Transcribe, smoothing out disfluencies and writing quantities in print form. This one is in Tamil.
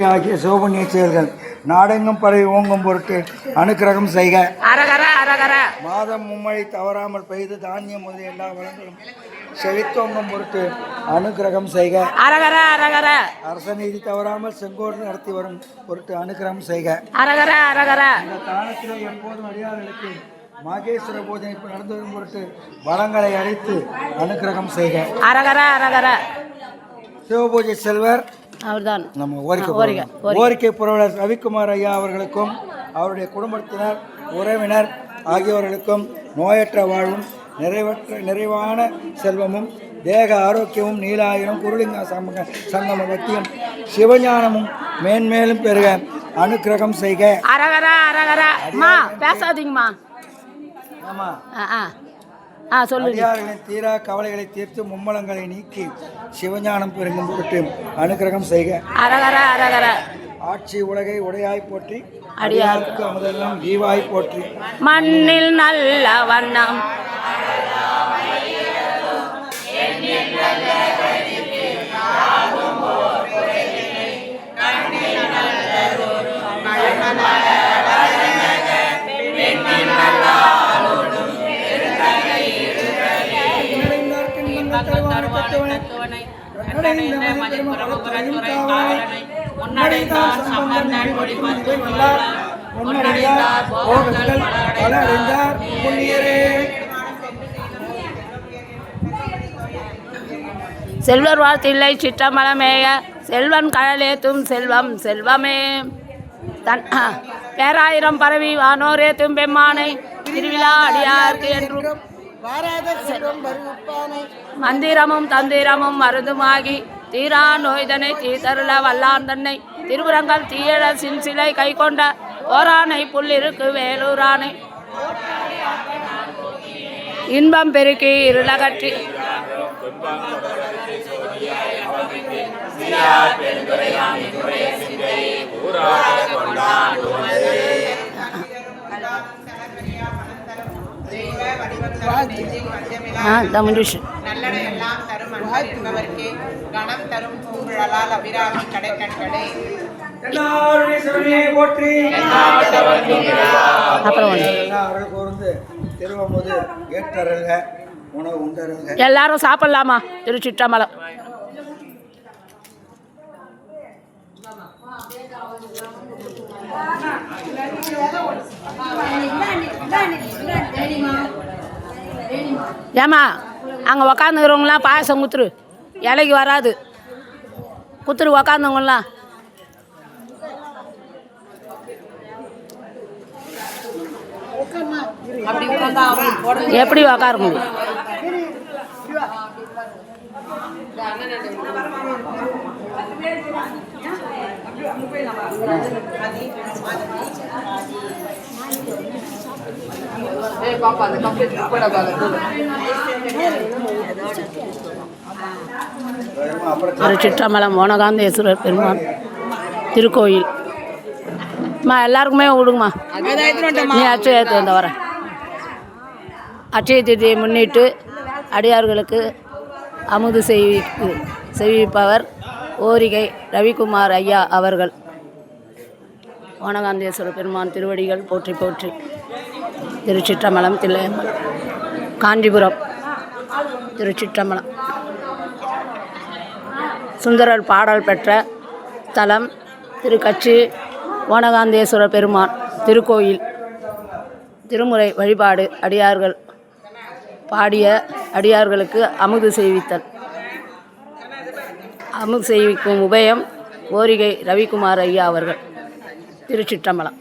ஆகிய சிவபுண்ணிய செயல்கள் நாடெங்கும் பரவி ஓங்கும் பொருட்டு அனுக்கிரகம் செய்க. மாதம் மும்மழை தவறாமல் பெய்து தானியம் முதலிய எல்லா வளங்களும் செழித்தோங்கும் பொருட்டு அனுக்கிரகம் செய்க. அரச நீதி தவறாமல் செங்கோடு நடத்தி வரும் பொருட்டு அனுக்கிரகம் செய்க. இந்த தானத்திலே எப்போதும் அடியார்களுக்கு மாகேஸ்வர பூஜை நடந்து வரும் பொருட்டு வளங்களை அழைத்து அனுக்கிரகம் செய்க. சிவபூஜை செல்வர் அவர்தான் நம்ம ஓரிக்கை புரவலர் ரவிக்குமார் ஐயா அவர்களுக்கும் அவருடைய குடும்பத்தினர் உறவினர் ஆகியோர்களுக்கும் நோயற்ற வாழ்வும் நிறைவான செல்வமும் தேக ஆரோக்கியமும் நீலாயிரம் குருலிங்க சங்கம பக்தியும் சிவஞானமும் மேன்மேலும் பெருக அனுக்கிரகம் செய்க. பேசாதீங்கம்மா. ஆமா அடியார்களின் தீரா கவலைகளை தீர்த்து மும்மலங்களை நீக்கி சிவஞானம் பெருங்கும் பொருட்டு அனுக்கிரகம் செய்க. ஆட்சி உலகை உடையாய் போற்றி அடியாருக்கு அமுதெல்லாம் ஜீவாய் போற்றி மண்ணில் நல்ல வண்ணம் செல்வர் வாழ்த்தில்லை சிற்றம்பலமேய செல்வன் கடலேத்தும் செல்வம் செல்வமே தன் பேராயிரம் பரவி வானோரேத்தும் பெம்மானை திருவிழா அடியார்க்கு என்றும் மந்திரமும் தந்திரமும் மருந்துமாகி தீரா நோய்தனை தீதருள வல்லான் தன்னை திருவுரங்கம் தீயழ சிலை கை கொண்ட ஓரானை புல்லிருக்கு வேலூரானை இன்பம் பெருக்கி இருளகற்றி நல்லதையெல்லாம் தரும் அன்பவர்க்கே கணம் தரும் பூங்குழலால் அபிராமி கடைக்கண்களே எல்லாரும் சாப்பிடலாமா? திருச்சிற்றம்பலம். ஏமா அங்கே உக்காந்துக்கிறவங்களாம் பாயசம் குத்துரு, இலைக்கு வராது குத்துரு உக்காந்தவங்களாம். எப்படி உக்கார முடியும்? திருச்சிற்றம்பலம் ஓனகாந்தேஸ்வரர் பெருமான் திருக்கோயில். எல்லாருக்குமே விடுங்கம்மா. நீ அச்சை ஏற்று வந்த வர அட்சய திருதியை முன்னிட்டு அடியார்களுக்கு அமுது செய்விப்பவர் ஓரிகை ரவிக்குமார் ஐயா அவர்கள். ஓனகாந்தேஸ்வரர் பெருமான் திருவடிகள் போற்றி போற்றி. திருச்சிற்றம்பலம் தில்லையம்பலம் காஞ்சிபுரம். திருச்சிற்றம்பலம் சுந்தரர் பாடல் பெற்ற தலம் திருக்கச்சி ஓனகாந்தேஸ்வரர் பெருமான் திருக்கோயில். திருமுறை வழிபாடு அடியார்கள் பாடிய அடியார்களுக்கு அமுது செய்வித்தல். அமுது செய்விக்கும் உபயம் ஓரிகை ரவிக்குமார் ஐயா அவர்கள். திருச்சிற்றம்பலம்.